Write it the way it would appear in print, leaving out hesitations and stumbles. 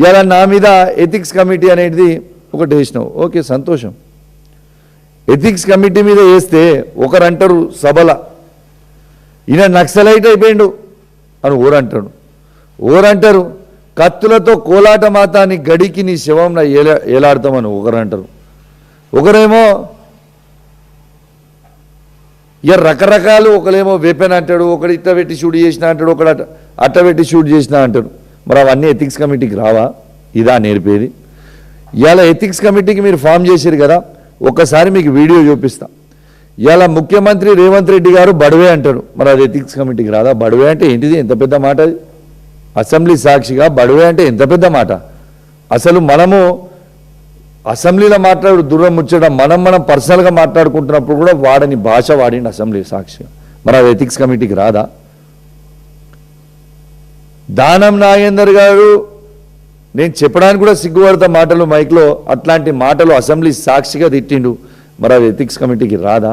ఇలా నా మీద ఎథిక్స్ కమిటీ అనేది ఒకటి వేసినావు, ఓకే సంతోషం. ఎథిక్స్ కమిటీ మీద వేస్తే ఒకరంటారు సభల ఈయన నక్సలైట్ అయిపోయిండు అని ఓరంటాడు, ఓరంటారు కత్తులతో కోలాట మాతాన్ని గడికి నీ శవం ఏలాడతామని ఒకరంటారు, ఒకరేమో ఇక రకరకాలు, ఒకరేమో వెపెన్ అంటాడు, ఒకడు ఇట్ట పెట్టి షూట్ చేసిన అంటాడు, ఒకడు అట్ట పెట్టి షూట్ చేసిన అంటాడు. మరి అవన్నీ ఎథిక్స్ కమిటీకి రావా? ఇదా నేర్పేది? ఇవాళ ఎథిక్స్ కమిటీకి మీరు ఫామ్ చేశారు కదా, ఒక్కసారి మీకు వీడియో చూపిస్తా. ఇవాళ ముఖ్యమంత్రి రేవంత్ రెడ్డి గారు బడవే అంటాడు, మరి అది ఎథిక్స్ కమిటీకి రాదా? బడవే అంటే ఏంటిది? ఎంత పెద్ద మాట అది? అసెంబ్లీ సాక్షిగా బడవే అంటే ఎంత పెద్ద మాట? అసలు మనము అసెంబ్లీలో మాట్లాడు దూరం ముచ్చడం, మనం పర్సనల్గా మాట్లాడుకుంటున్నప్పుడు కూడా వాడని భాష వాడిండి అసెంబ్లీ సాక్షిగా, మరి అది ఎథిక్స్ కమిటీకి రాదా? దానం నాగేందర్ గారు నేను చెప్పడానికి కూడా సిగ్గుపడతా మాటలు మైక్లో, అట్లాంటి మాటలు అసెంబ్లీ సాక్షిగా తిట్టిండు, మరి అది ఎథిక్స్ కమిటీకి రాదా?